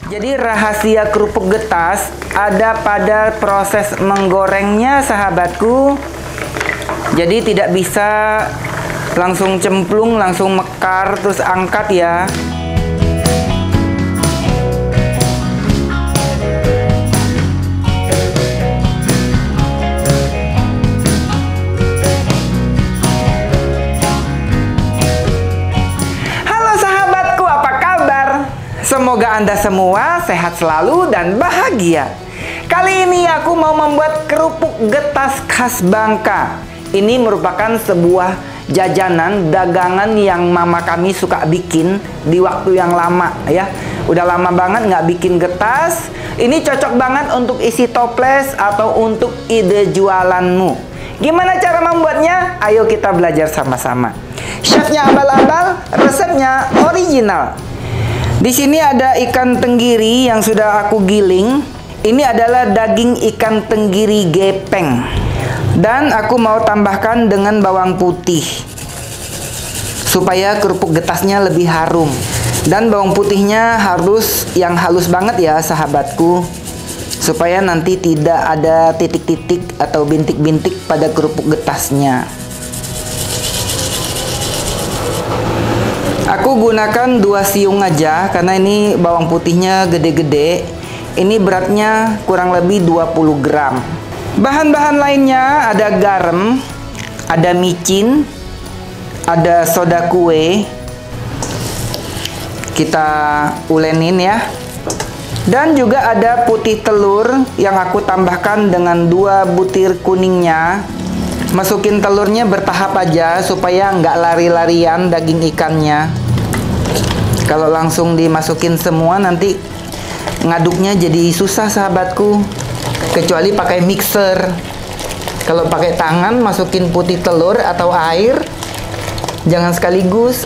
Jadi rahasia kerupuk getas ada pada proses menggorengnya, sahabatku. Jadi tidak bisa langsung cemplung, langsung mekar, terus angkat ya. Semoga Anda semua sehat selalu dan bahagia. Kali ini aku mau membuat kerupuk getas khas Bangka. Ini merupakan sebuah jajanan dagangan yang mama kami suka bikin di waktu yang lama ya. Udah lama banget nggak bikin getas. Ini cocok banget untuk isi toples atau untuk ide jualanmu. Gimana cara membuatnya? Ayo kita belajar sama-sama. Chefnya abal-abal, resepnya original. Di sini ada ikan tenggiri yang sudah aku giling. Ini adalah daging ikan tenggiri gepeng. Dan aku mau tambahkan dengan bawang putih supaya kerupuk getasnya lebih harum. Dan bawang putihnya harus yang halus banget ya, sahabatku, supaya nanti tidak ada titik-titik atau bintik-bintik pada kerupuk getasnya. Aku gunakan 2 siung aja karena ini bawang putihnya gede-gede. Ini beratnya kurang lebih 20 gram. Bahan-bahan lainnya ada garam, ada micin, ada soda kue. Kita ulenin ya. Dan juga ada putih telur yang aku tambahkan dengan 2 butir kuningnya. Masukin telurnya bertahap aja supaya nggak lari-larian daging ikannya. Kalau langsung dimasukin semua nanti ngaduknya jadi susah, sahabatku. Kecuali pakai mixer. Kalau pakai tangan masukin putih telur atau air, jangan sekaligus.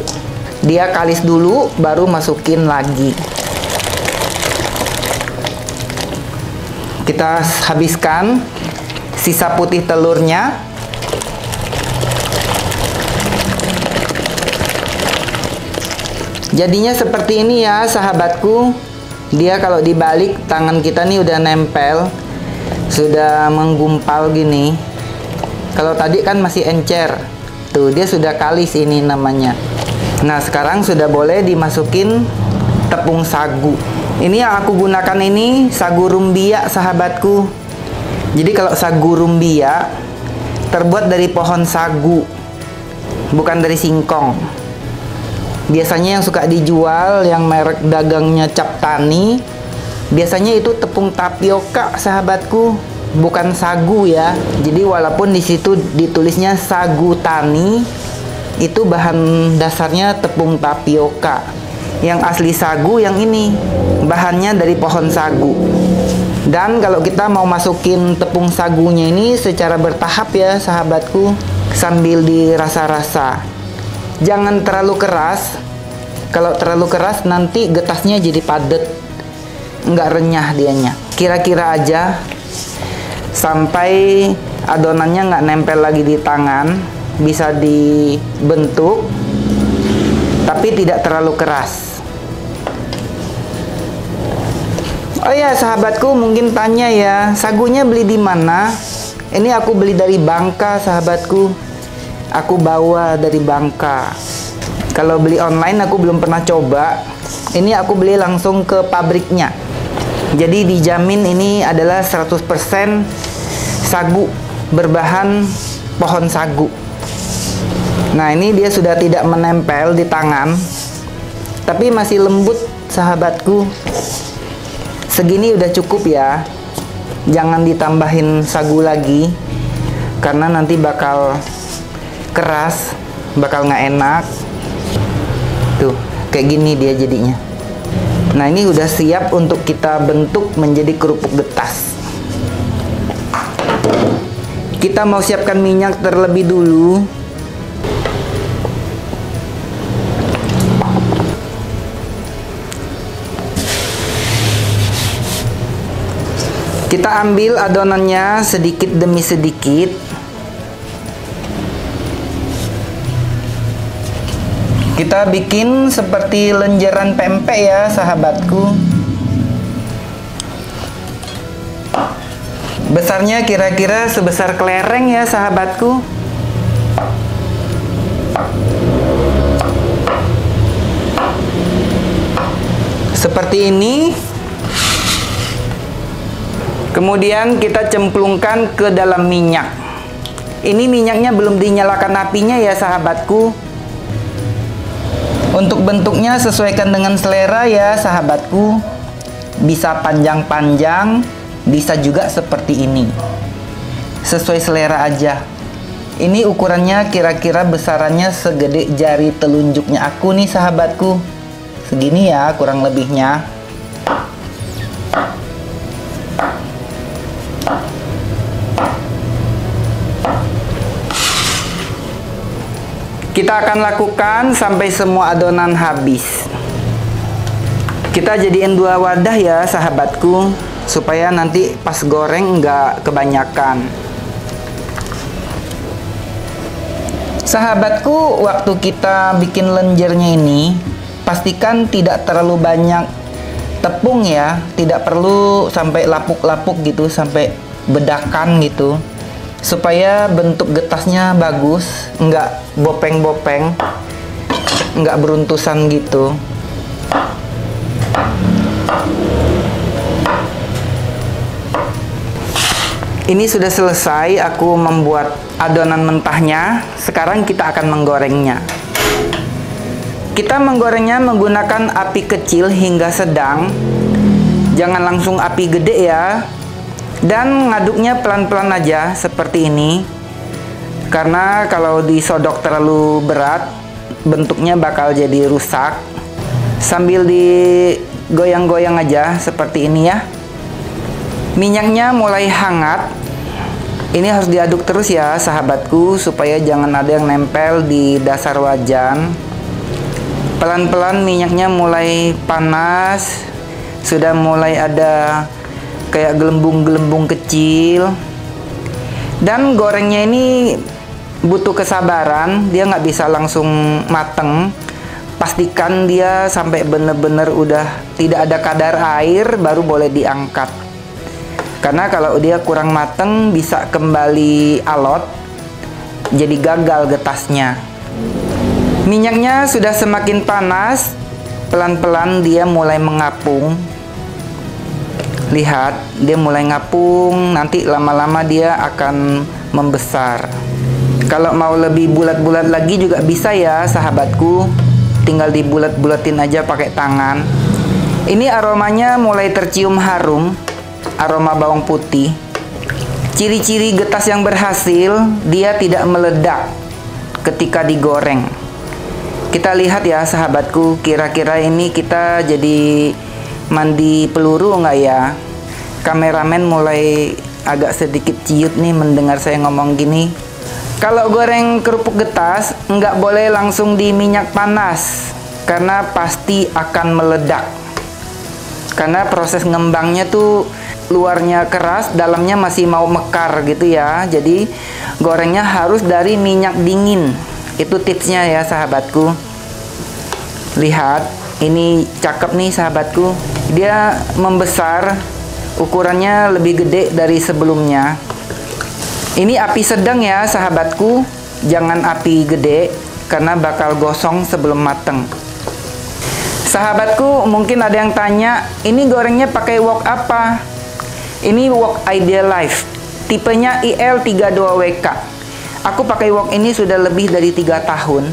Dia kalis dulu baru masukin lagi. Kita habiskan sisa putih telurnya. Jadinya seperti ini ya, sahabatku. Dia kalau dibalik tangan kita nih udah nempel, sudah menggumpal gini. Kalau tadi kan masih encer. Tuh, dia sudah kalis ini namanya. Nah, sekarang sudah boleh dimasukin tepung sagu. Ini yang aku gunakan ini sagu rumbia, sahabatku. Jadi kalau sagu rumbia terbuat dari pohon sagu, bukan dari singkong. Biasanya yang suka dijual yang merek dagangnya Cap Tani, biasanya itu tepung tapioka, sahabatku, bukan sagu ya. Jadi walaupun di situ ditulisnya sagu tani, itu bahan dasarnya tepung tapioka. Yang asli sagu yang ini, bahannya dari pohon sagu. Dan kalau kita mau masukin tepung sagunya ini secara bertahap ya, sahabatku, sambil dirasa-rasa. Jangan terlalu keras. Kalau terlalu keras nanti getasnya jadi padat, nggak renyah dianya. Kira-kira aja sampai adonannya nggak nempel lagi di tangan, bisa dibentuk, tapi tidak terlalu keras. Oh ya, sahabatku mungkin tanya ya, sagunya beli di mana? Ini aku beli dari Bangka, sahabatku. Aku bawa dari Bangka. Kalau beli online aku belum pernah coba. Ini aku beli langsung ke pabriknya. Jadi dijamin ini adalah 100% sagu berbahan pohon sagu. Nah, ini dia sudah tidak menempel di tangan, tapi masih lembut, sahabatku. Segini udah cukup ya. Jangan ditambahin sagu lagi, karena nanti bakal keras, bakal nggak enak. Tuh, kayak gini dia jadinya. Nah, ini udah siap untuk kita bentuk menjadi kerupuk getas. Kita mau siapkan minyak terlebih dulu. Kita ambil adonannya sedikit demi sedikit. Kita bikin seperti lenjeran pempek ya, sahabatku. besarnya kira-kira sebesar kelereng ya sahabatku. Seperti ini. Kemudian kita cemplungkan ke dalam minyak. Ini minyaknya belum dinyalakan apinya ya sahabatku. Untuk bentuknya sesuaikan dengan selera ya sahabatku. Bisa panjang-panjang, bisa juga seperti ini. Sesuai selera aja. Ini ukurannya kira-kira besarannya segede jari telunjuknya aku nih sahabatku. Segini ya kurang lebihnya. Kita akan lakukan sampai semua adonan habis. Kita jadiin 2 wadah ya sahabatku, supaya nanti pas goreng nggak kebanyakan. Sahabatku, waktu kita bikin lenjernya ini, pastikan tidak terlalu banyak tepung ya. Tidak perlu sampai lapuk-lapuk gitu, sampai bedakan gitu. Supaya bentuk getasnya bagus, nggak bopeng-bopeng, nggak beruntusan gitu. Ini sudah selesai aku membuat adonan mentahnya. Sekarang kita akan menggorengnya. Kita menggorengnya menggunakan api kecil hingga sedang. Jangan langsung api gede ya. Dan ngaduknya pelan-pelan aja seperti ini. Karena kalau disodok terlalu berat, bentuknya bakal jadi rusak. Sambil digoyang-goyang aja seperti ini ya. Minyaknya mulai hangat. Ini harus diaduk terus ya sahabatku, supaya jangan ada yang nempel di dasar wajan. Pelan-pelan minyaknya mulai panas. Sudah mulai ada kayak gelembung-gelembung kecil. Dan gorengnya ini butuh kesabaran, dia nggak bisa langsung mateng. Pastikan dia sampai bener-bener udah tidak ada kadar air, baru boleh diangkat. Karena kalau dia kurang mateng bisa kembali alot, jadi gagal getasnya. Minyaknya sudah semakin panas, pelan-pelan dia mulai mengapung. Lihat, dia mulai ngapung, nanti lama-lama dia akan membesar. Kalau mau lebih bulat-bulat lagi juga bisa ya sahabatku. Tinggal dibulat-bulatin aja pakai tangan. Ini aromanya mulai tercium harum, aroma bawang putih. Ciri-ciri getas yang berhasil, dia tidak meledak ketika digoreng. Kita lihat ya sahabatku, kira-kira ini kita jadi mandi peluru nggak ya? Kameramen mulai agak sedikit ciut nih mendengar saya ngomong gini. Kalau goreng kerupuk getas nggak boleh langsung di minyak panas, karena pasti akan meledak. Karena proses ngembangnya tuh luarnya keras, dalamnya masih mau mekar gitu ya. Jadi gorengnya harus dari minyak dingin. Itu tipsnya ya sahabatku. Lihat, ini cakep nih sahabatku. Dia membesar, ukurannya lebih gede dari sebelumnya. Ini api sedang ya sahabatku, jangan api gede karena bakal gosong sebelum mateng. Sahabatku, mungkin ada yang tanya, ini gorengnya pakai wok apa? Ini wok Idealife, tipenya IL32WK. Aku pakai wok ini sudah lebih dari 3 tahun.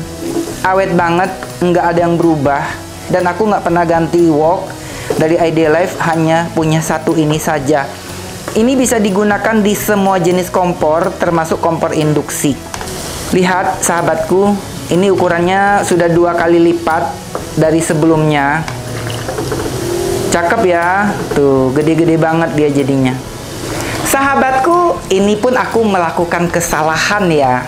Awet banget, nggak ada yang berubah. Dan aku nggak pernah ganti wok. Dari Idealife hanya punya satu ini saja. Ini bisa digunakan di semua jenis kompor, termasuk kompor induksi. Lihat sahabatku, ini ukurannya sudah 2 kali lipat dari sebelumnya. Cakep ya, tuh gede-gede banget dia jadinya. Sahabatku, ini pun aku melakukan kesalahan ya.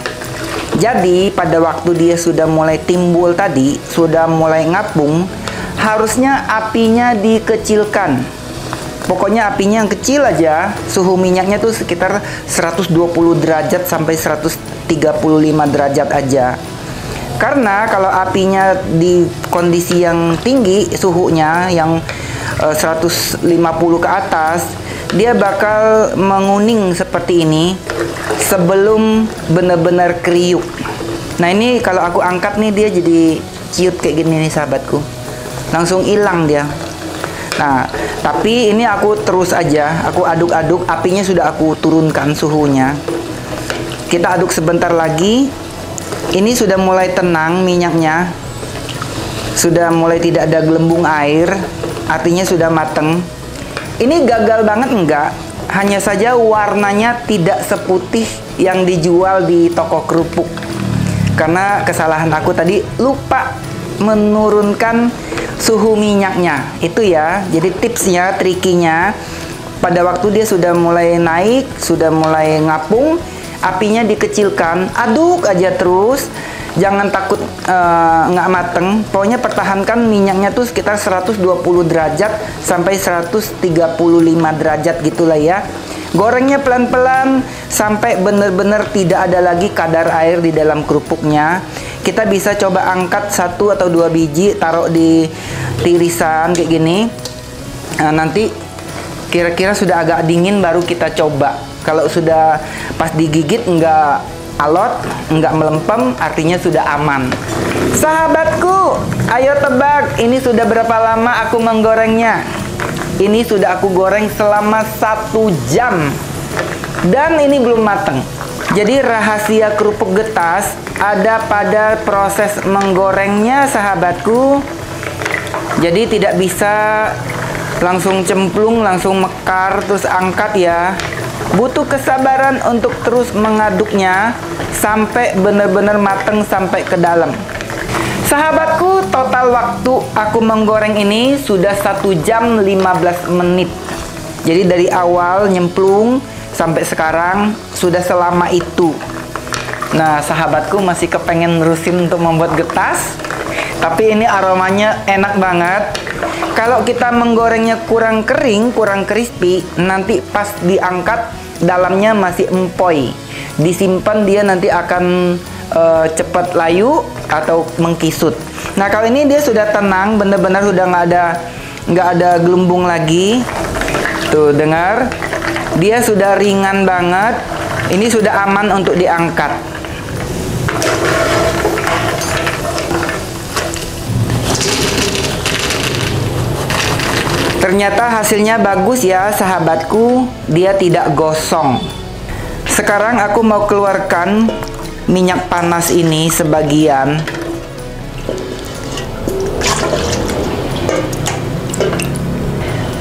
Jadi pada waktu dia sudah mulai timbul tadi, sudah mulai ngapung, harusnya apinya dikecilkan. Pokoknya apinya yang kecil aja. Suhu minyaknya tuh sekitar 120 derajat sampai 135 derajat aja. Karena kalau apinya di kondisi yang tinggi, suhunya yang 150 ke atas, dia bakal menguning seperti ini sebelum benar-benar kriuk. Nah ini kalau aku angkat nih dia jadi ciut kayak gini nih sahabatku. Langsung hilang dia. Nah, tapi ini aku terus aja, aku aduk-aduk, apinya sudah aku turunkan suhunya. Kita aduk sebentar lagi. Ini sudah mulai tenang minyaknya. Sudah mulai tidak ada gelembung air, artinya sudah mateng. Ini gagal banget enggak? Hanya saja warnanya tidak seputih yang dijual di toko kerupuk. Karena kesalahan aku tadi lupa menurunkan suhu minyaknya. Itu ya. Jadi tipsnya, trikinya, pada waktu dia sudah mulai naik, sudah mulai ngapung, apinya dikecilkan, aduk aja terus. Jangan takut nggak mateng. Pokoknya pertahankan minyaknya tuh sekitar 120 derajat sampai 135 derajat gitulah ya. Gorengnya pelan-pelan sampai benar-benar tidak ada lagi kadar air di dalam kerupuknya. Kita bisa coba angkat 1 atau 2 biji, taruh di tirisan kayak gini. Nah, nanti kira-kira sudah agak dingin baru kita coba. Kalau sudah pas digigit nggak alot, nggak melempem, artinya sudah aman. Sahabatku, ayo tebak, ini sudah berapa lama aku menggorengnya? Ini sudah aku goreng selama 1 jam. Dan ini belum mateng. Jadi rahasia kerupuk getas ada pada proses menggorengnya sahabatku. Jadi tidak bisa langsung cemplung, langsung mekar, terus angkat ya. Butuh kesabaran untuk terus mengaduknya sampai benar-benar mateng sampai ke dalam. Sahabatku, total waktu aku menggoreng ini sudah 1 jam 15 menit. Jadi dari awal nyemplung sampai sekarang sudah selama itu. Nah, sahabatku masih kepengen nerusin untuk membuat getas. Tapi ini aromanya enak banget. Kalau kita menggorengnya kurang kering, kurang crispy, nanti pas diangkat dalamnya masih empoi. Disimpan dia nanti akan cepat layu atau mengkisut. Nah, kalau ini dia sudah tenang, benar-benar sudah nggak ada gelembung lagi. Tuh, dengar, dia sudah ringan banget. Ini sudah aman untuk diangkat. Ternyata hasilnya bagus ya sahabatku, dia tidak gosong. Sekarang aku mau keluarkan minyak panas ini sebagian.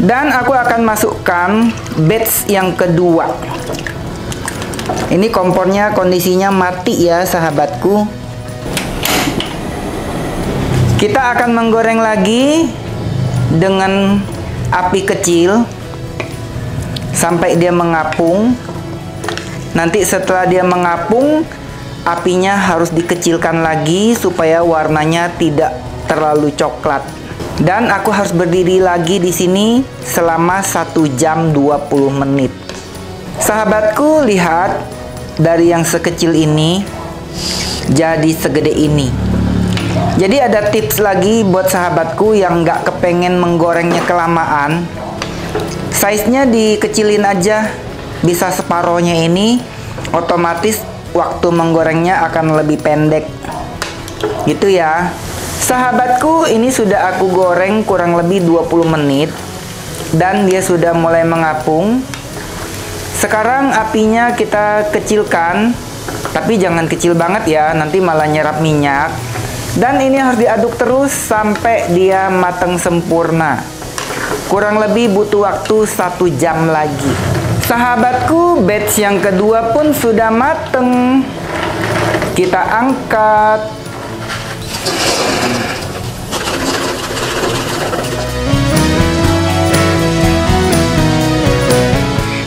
Dan aku akan masukkan batch yang kedua. Ini kompornya kondisinya mati ya sahabatku. Kita akan menggoreng lagi dengan api kecil sampai dia mengapung. Nanti setelah dia mengapung, apinya harus dikecilkan lagi supaya warnanya tidak terlalu coklat. Dan aku harus berdiri lagi di sini selama 1 jam 20 menit. Sahabatku, lihat, dari yang sekecil ini jadi segede ini. Jadi ada tips lagi buat sahabatku yang nggak kepengen menggorengnya kelamaan. Size-nya dikecilin aja, bisa separohnya ini, otomatis waktu menggorengnya akan lebih pendek. Gitu ya. Sahabatku, ini sudah aku goreng kurang lebih 20 menit dan dia sudah mulai mengapung. Sekarang apinya kita kecilkan, tapi jangan kecil banget ya, nanti malah nyerap minyak. Dan ini harus diaduk terus sampai dia matang sempurna. Kurang lebih butuh waktu 1 jam lagi. Sahabatku, batch yang kedua pun sudah mateng. Kita angkat.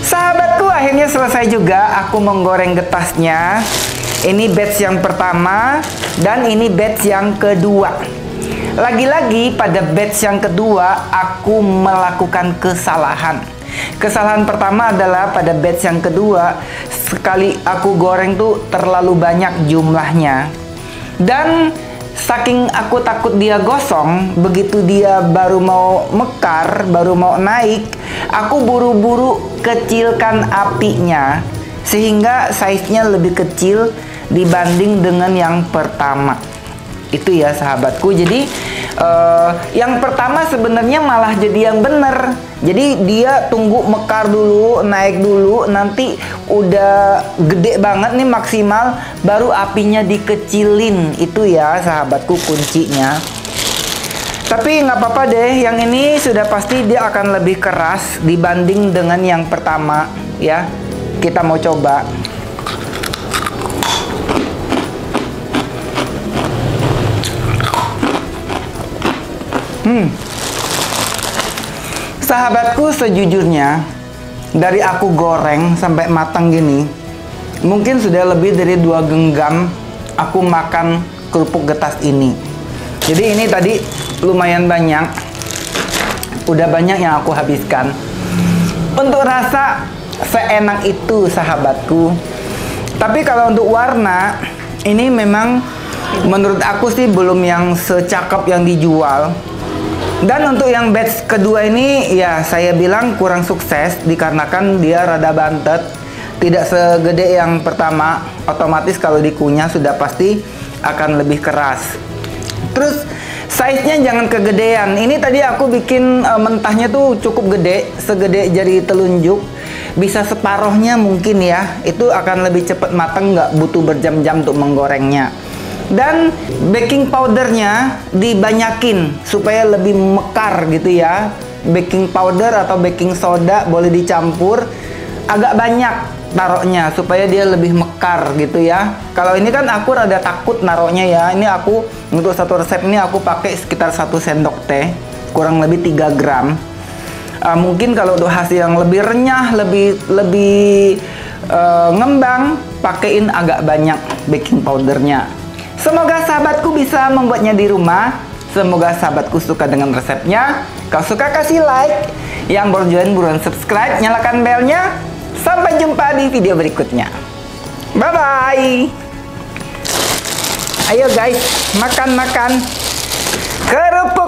Sahabatku, akhirnya selesai juga aku menggoreng getasnya. Ini batch yang pertama dan ini batch yang kedua. Lagi-lagi pada batch yang kedua aku melakukan kesalahan. Kesalahan pertama adalah pada batch yang kedua, sekali aku goreng tuh terlalu banyak jumlahnya. Dan saking aku takut dia gosong, begitu dia baru mau mekar, baru mau naik, aku buru-buru dikecilkan apinya sehingga size-nya lebih kecil dibanding dengan yang pertama. Itu ya sahabatku. Jadi yang pertama sebenarnya malah jadi yang bener. Jadi dia tunggu mekar dulu, naik dulu, nanti udah gede banget nih maksimal, baru apinya dikecilin. Itu ya sahabatku kuncinya. Tapi nggak apa-apa deh, yang ini sudah pasti dia akan lebih keras dibanding dengan yang pertama ya. Kita mau coba. Sahabatku, sejujurnya dari aku goreng sampai matang gini, mungkin sudah lebih dari 2 genggam aku makan kerupuk getas ini. Jadi ini tadi lumayan banyak, udah banyak yang aku habiskan. Untuk rasa seenak itu sahabatku. Tapi kalau untuk warna, ini memang menurut aku sih belum yang secakep yang dijual. Dan untuk yang batch kedua ini ya saya bilang kurang sukses dikarenakan dia rada bantet, tidak segede yang pertama. Otomatis kalau dikunyah sudah pasti akan lebih keras. Terus size-nya jangan kegedean. Ini tadi aku bikin mentahnya tuh cukup gede, segede jari telunjuk. Bisa separohnya mungkin ya. Itu akan lebih cepat matang, nggak butuh berjam-jam untuk menggorengnya. Dan baking powdernya dibanyakin supaya lebih mekar gitu ya. Baking powder atau baking soda boleh dicampur agak banyak taruhnya supaya dia lebih mekar gitu ya. Kalau ini kan aku rada takut naruhnya ya. Ini aku untuk satu resep ini aku pakai sekitar 1 sendok teh, kurang lebih 3 gram. Mungkin kalau untuk hasil yang lebih renyah, lebih ngembang, pakein agak banyak baking powdernya. Semoga sahabatku bisa membuatnya di rumah. Semoga sahabatku suka dengan resepnya. Kalau suka kasih like, yang baru join buruan subscribe, nyalakan belnya. Sampai jumpa di video berikutnya. Bye-bye. Ayo guys, makan-makan kerupuk